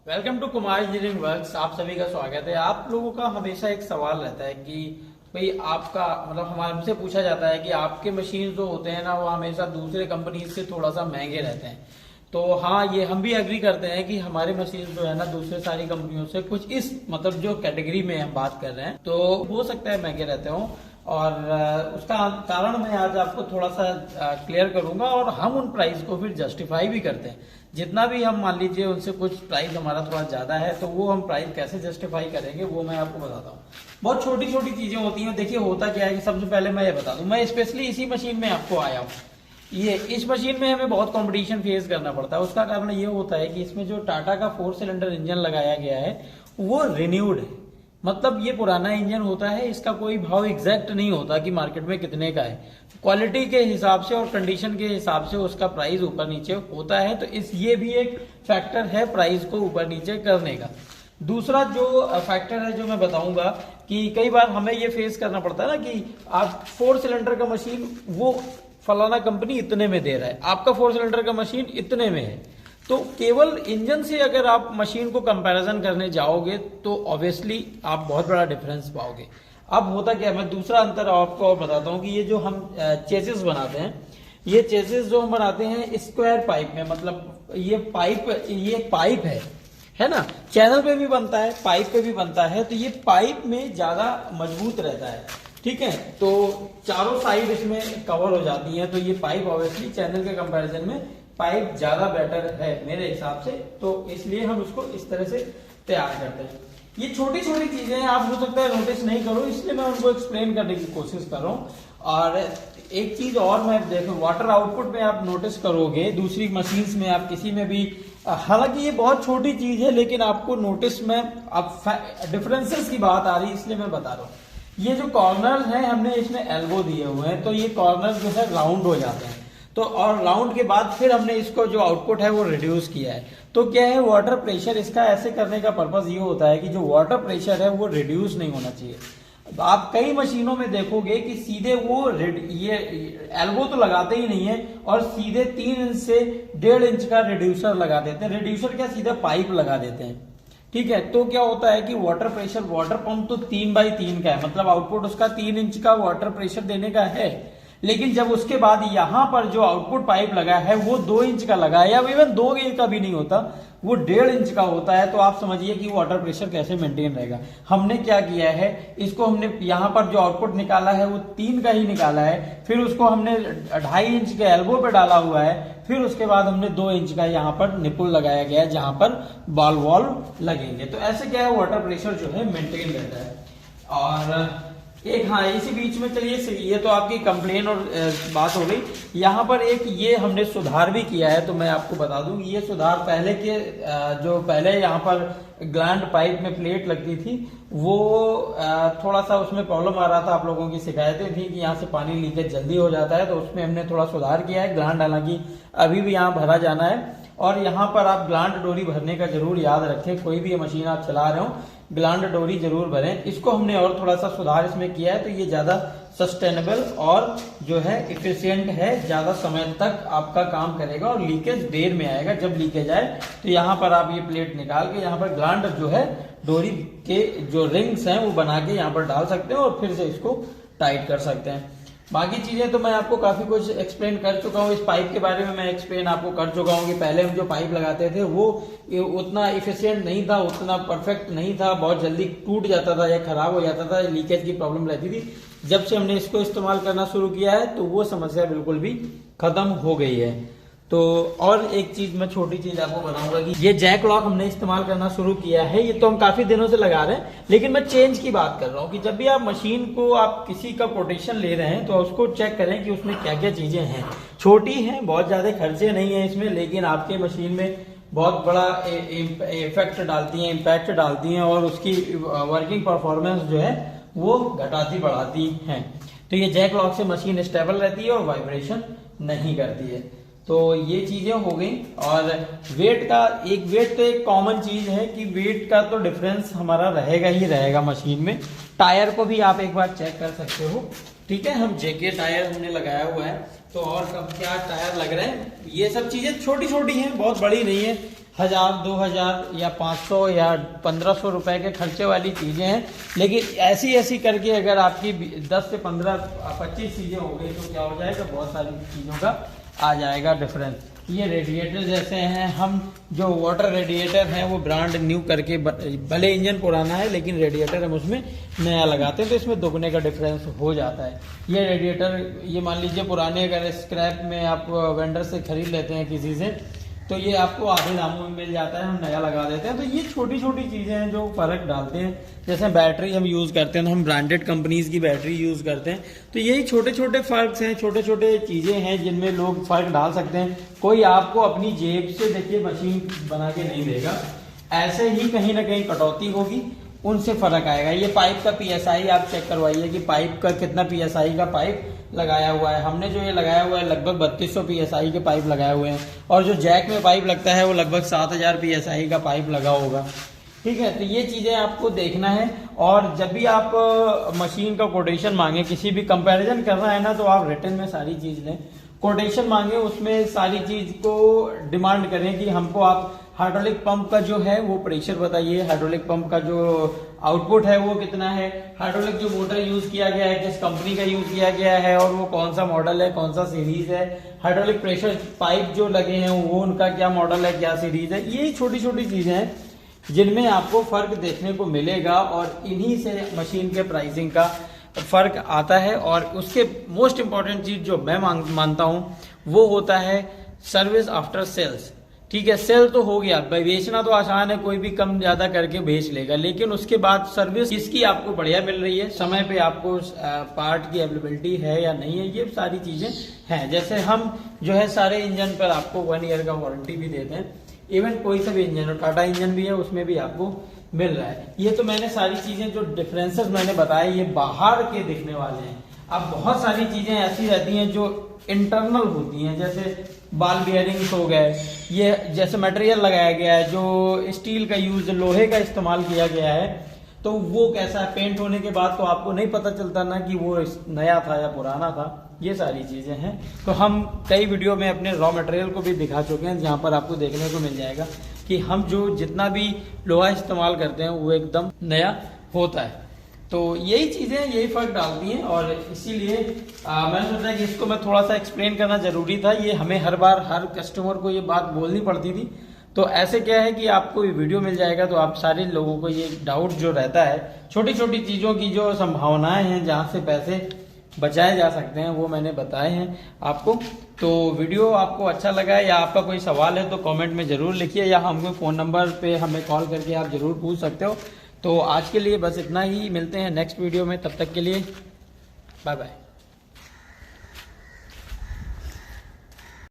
Welcome to Kumar engineering works. आप सभी का स्वागत है। आप लोगों का हमेशा एक सवाल रहता है कि भाई आपका मतलब हमारे हमसे पूछा जाता है कि आपके मशीन जो होते हैं ना वो हमेशा दूसरे कंपनी से थोड़ा सा महंगे रहते हैं। तो हाँ, ये हम भी एग्री करते हैं कि हमारे मशीन जो है ना दूसरे सारी कंपनियों से कुछ इस मतलब जो कैटेगरी में हम बात कर रहे हैं तो हो सकता है महंगे रहते हो। और उसका कारण मैं आज आपको थोड़ा सा क्लियर करूंगा और हम उन प्राइस को फिर जस्टिफाई भी करते हैं। जितना भी हम मान लीजिए उनसे कुछ प्राइस हमारा थोड़ा ज्यादा है तो वो हम प्राइस कैसे जस्टिफाई करेंगे वो मैं आपको बताता हूँ। बहुत छोटी छोटी चीजें होती हैं। देखिए होता क्या है कि सबसे पहले मैं ये बता दूं, मैं स्पेशली इसी मशीन में आपको आया हूँ। ये इस मशीन में हमें बहुत कंपटीशन फेस करना पड़ता है। उसका कारण ये होता है कि इसमें जो टाटा का 4 सिलेंडर इंजन लगाया गया है वो रिन्यूड है। मतलब ये पुराना इंजन होता है, इसका कोई भाव एग्जैक्ट नहीं होता कि मार्केट में कितने का है। क्वालिटी के हिसाब से और कंडीशन के हिसाब से उसका प्राइस ऊपर नीचे होता है। तो इस ये भी एक फैक्टर है प्राइस को ऊपर नीचे करने का। दूसरा जो फैक्टर है जो मैं बताऊंगा कि कई बार हमें ये फेस करना पड़ता है ना कि आप 4 सिलेंडर का मशीन वो फलाना कंपनी इतने में दे रहा है, आपका 4 सिलेंडर का मशीन इतने में है। तो केवल इंजन से अगर आप मशीन को कंपैरिजन करने जाओगे तो ऑब्वियसली आप बहुत बड़ा डिफरेंस पाओगे। अब होता क्या है, मैं दूसरा अंतर आपको और बताता हूँ कि ये जो हम चेसिस बनाते हैं, ये चेसिस जो हम बनाते हैं स्क्वायर पाइप में, मतलब ये पाइप है ना। चैनल पे भी बनता है, पाइप पे भी बनता है। तो ये पाइप में ज्यादा मजबूत रहता है, ठीक है। तो चारों साइड इसमें कवर हो जाती है। तो ये पाइप ऑब्वियसली चैनल के कंपैरिजन में पाइप ज्यादा बेटर है मेरे हिसाब से। तो इसलिए हम उसको इस तरह से तैयार करते हैं। ये छोटी छोटी चीजें हैं, आप हो सकता है नोटिस नहीं करो, इसलिए मैं उनको एक्सप्लेन करने की कोशिश कर रहा हूँ। और एक चीज और मैं देखो, वाटर आउटपुट में आप नोटिस करोगे दूसरी मशीन्स में आप किसी में भी, हालांकि ये बहुत छोटी चीज है लेकिन आपको नोटिस में अब डिफरेंसेस की बात आ रही है इसलिए मैं बता रहा हूँ। ये जो कॉर्नर है हमने इसमें एल्बो दिए हुए हैं तो ये कॉर्नर जो है राउंड हो जाते हैं। तो और राउंड के बाद फिर हमने इसको जो आउटपुट है वो रिड्यूस किया है। तो क्या है, वाटर प्रेशर इसका ऐसे करने का पर्पस ये होता है कि जो वाटर प्रेशर है वो रिड्यूस नहीं होना चाहिए। तो आप कई मशीनों में देखोगे कि सीधे वो ये एल्बो तो लगाते ही नहीं है और सीधे 3 इंच से 1.5 इंच का रिड्यूसर लगा देते हैं। रिड्यूसर क्या, सीधा पाइप लगा देते हैं, ठीक है। तो क्या होता है कि वाटर प्रेशर, वाटर पंप तो 3x3 का है, मतलब आउटपुट उसका 3 इंच का वाटर प्रेशर देने का है। लेकिन जब उसके बाद यहां पर जो आउटपुट पाइप लगा है वो 2 इंच का लगा है, या इवन 2 इंच का भी नहीं होता, वो 1.5 इंच का होता है। तो आप समझिए कि वाटर प्रेशर कैसे मेंटेन रहेगा। हमने क्या किया है, इसको हमने यहां पर जो आउटपुट निकाला है वो 3 का ही निकाला है, फिर उसको हमने 2.5 इंच के एल्बो पे डाला हुआ है, फिर उसके बाद हमने 2 इंच का यहाँ पर निपुल लगाया गया है जहां पर बॉल वॉल्व लगेंगे। तो ऐसे क्या है, वाटर प्रेशर जो है मेंटेन रहता है। और एक हाँ, इसी बीच में चलिए, ये तो आपकी कंप्लेन और बात हो गई। यहाँ पर एक ये हमने सुधार भी किया है, तो मैं आपको बता दूं ये सुधार पहले के जो पहले यहाँ पर ग्लैंड पाइप में प्लेट लगती थी वो थोड़ा सा उसमें प्रॉब्लम आ रहा था। आप लोगों की शिकायतें थी कि यहाँ से पानी लीकेज जल्दी हो जाता है, तो उसमें हमने थोड़ा सुधार किया है। ग्लैंड हालांकि अभी भी यहाँ भरा जाना है। और यहाँ पर आप ग्लैंड डोरी भरने का जरूर याद रखें, कोई भी मशीन आप चला रहे हो ग्लैंड डोरी जरूर भरें। इसको हमने और थोड़ा सा सुधार इसमें किया है तो ये ज्यादा सस्टेनेबल और जो है इफिशियंट है, ज्यादा समय तक आपका काम करेगा और लीकेज देर में आएगा। जब लीकेज आए तो यहाँ पर आप ये प्लेट निकाल के यहाँ पर ग्लैंड जो है डोरी के जो रिंग्स हैं वो बना के यहाँ पर डाल सकते हैं और फिर से इसको टाइट कर सकते हैं। बाकी चीजें तो मैं आपको काफी कुछ एक्सप्लेन कर चुका हूँ। इस पाइप के बारे में मैं एक्सप्लेन आपको कर चुका हूँ कि पहले हम जो पाइप लगाते थे वो उतना इफिशियंट नहीं था, उतना परफेक्ट नहीं था, बहुत जल्दी टूट जाता था या खराब हो जाता था, लीकेज की प्रॉब्लम रहती थी। जब से हमने इसको इस्तेमाल करना शुरू किया है तो वो समस्या बिल्कुल भी खत्म हो गई है। तो और एक चीज मैं छोटी चीज आपको बताऊंगा कि ये जैक लॉक हमने इस्तेमाल करना शुरू किया है। ये तो हम काफी दिनों से लगा रहे हैं लेकिन मैं चेंज की बात कर रहा हूँ कि जब भी आप मशीन को आप किसी का कोटेशन ले रहे हैं तो उसको चेक करें कि उसमें क्या क्या चीजें हैं। छोटी हैं, बहुत ज्यादा खर्चे नहीं है इसमें, लेकिन आपके मशीन में बहुत बड़ा इफेक्ट डालती है, इम्पैक्ट डालती हैं और उसकी वर्किंग परफॉर्मेंस जो है वो घटाती बढ़ाती है। तो ये जैक लॉक से मशीन स्टेबल रहती है और वाइब्रेशन नहीं करती है। तो ये चीजें हो गई। और वेट का, वेट तो एक कॉमन चीज है कि वेट का तो डिफरेंस हमारा रहेगा ही रहेगा मशीन में। टायर को भी आप एक बार चेक कर सकते हो, ठीक है। हम जेके टायर हमने लगाया हुआ है तो और कब क्या टायर लग रहे हैं, ये सब चीजें छोटी छोटी हैं, बहुत बड़ी नहीं है। 1000, 2000 या 500 या 1500 रुपए के खर्चे वाली चीज़ें हैं। लेकिन ऐसी ऐसी करके अगर आपकी 10 से 15 25 चीज़ें हो गई तो क्या हो जाएगा, बहुत सारी चीज़ों का आ जाएगा डिफरेंस। ये रेडिएटर जैसे हैं, हम जो वाटर रेडिएटर हैं वो ब्रांड न्यू करके, भले इंजन पुराना है लेकिन रेडिएटर हम उसमें नया लगाते हैं तो इसमें दोगुने का डिफरेंस हो जाता है। ये रेडिएटर, ये मान लीजिए पुराने अगर स्क्रैप में आप वेंडर से खरीद लेते हैं किसी से, तो ये आपको आधे दामों में मिल जाता है, हम नया लगा देते हैं। तो ये छोटी छोटी चीज़ें हैं जो फ़र्क डालते हैं। जैसे बैटरी हम यूज़ करते हैं तो हम ब्रांडेड कंपनीज की बैटरी यूज़ करते हैं। तो यही छोटे छोटे फ़र्क हैं, छोटे छोटे चीज़ें हैं जिनमें लोग फ़र्क डाल सकते हैं। कोई आपको अपनी जेब से देखिए मशीन बना के नहीं देगा, ऐसे ही कहीं ना कहीं कटौती होगी, उनसे फ़र्क आएगा। ये पाइप का PSI आप चेक करवाइए कि पाइप का कितना PSI का पाइप लगाया हुआ है। हमने जो ये लगाया हुआ है लगभग 3200 PSI के पाइप लगाए हुए हैं, और जो जैक में पाइप लगता है वो लगभग 7000 PSI का पाइप लगा होगा। ठीक है, तो ये चीज़ें आपको देखना है। और जब भी आप मशीन का कोटेशन मांगे, किसी भी कंपैरिजन करना है ना, तो आप रिटर्न में सारी चीज़ लें। कोटेशन मांगे उसमें सारी चीज़ को डिमांड करें कि हमको आप हाइड्रोलिक पंप का जो है वो प्रेशर बताइए, हाइड्रोलिक पंप का जो आउटपुट है वो कितना है, हाइड्रोलिक जो मोटर यूज किया गया है किस कंपनी का यूज किया गया है और वो कौन सा मॉडल है, कौन सा सीरीज है, हाइड्रोलिक प्रेशर पाइप जो लगे हैं वो उनका क्या मॉडल है, क्या सीरीज है। ये छोटी छोटी चीजें हैं जिनमें आपको फर्क देखने को मिलेगा, और इन्हीं से मशीन के प्राइसिंग का फर्क आता है। और उसके मोस्ट इंपॉर्टेंट चीज जो मैं मानता हूं वो होता है सर्विस आफ्टर सेल्स। ठीक है, सेल तो हो गया, बेचना तो आसान है, कोई भी कम ज्यादा करके बेच लेगा, लेकिन उसके बाद सर्विस किसकी आपको बढ़िया मिल रही है, समय पे आपको पार्ट की अवेलेबिलिटी है या नहीं है, ये सारी चीजें हैं। जैसे हम जो है सारे इंजन पर आपको 1 ईयर का वारंटी भी देते हैं, इवन कोई सा भी इंजन हो, टाटा इंजन भी है उसमें भी आपको मिल रहा है। ये तो मैंने सारी चीजें जो डिफरेंसेस मैंने बताए ये बाहर के दिखने वाले हैं। अब बहुत सारी चीजें ऐसी रहती हैं जो इंटरनल होती हैं, जैसे बाल बियरिंग्स हो गए, ये जैसे मटेरियल लगाया गया है जो स्टील का यूज, लोहे का इस्तेमाल किया गया है, तो वो कैसा है, पेंट होने के बाद तो आपको नहीं पता चलता ना कि वो नया था या पुराना था। ये सारी चीजें हैं। तो हम कई वीडियो में अपने रॉ मटेरियल को भी दिखा चुके हैं, जहाँ पर आपको देखने को मिल जाएगा कि हम जो जितना भी लोहा इस्तेमाल करते हैं वो एकदम नया होता है। तो यही चीजें, यही फर्क डालती हैं, और इसीलिए मैंने सोचा कि इसको मैं थोड़ा सा एक्सप्लेन करना जरूरी था। ये हमें हर बार हर कस्टमर को ये बात बोलनी पड़ती थी। तो ऐसे क्या है कि आपको ये वीडियो मिल जाएगा तो आप सारे लोगों को ये डाउट जो रहता है, छोटी छोटी चीजों की जो संभावनाएं हैं जहाँ से पैसे बचाए जा सकते हैं, वो मैंने बताए हैं आपको। तो वीडियो आपको अच्छा लगा है या आपका कोई सवाल है तो कमेंट में जरूर लिखिए, या हमको फ़ोन नंबर पे हमें कॉल करके आप जरूर पूछ सकते हो। तो आज के लिए बस इतना ही, मिलते हैं नेक्स्ट वीडियो में, तब तक के लिए बाय बाय।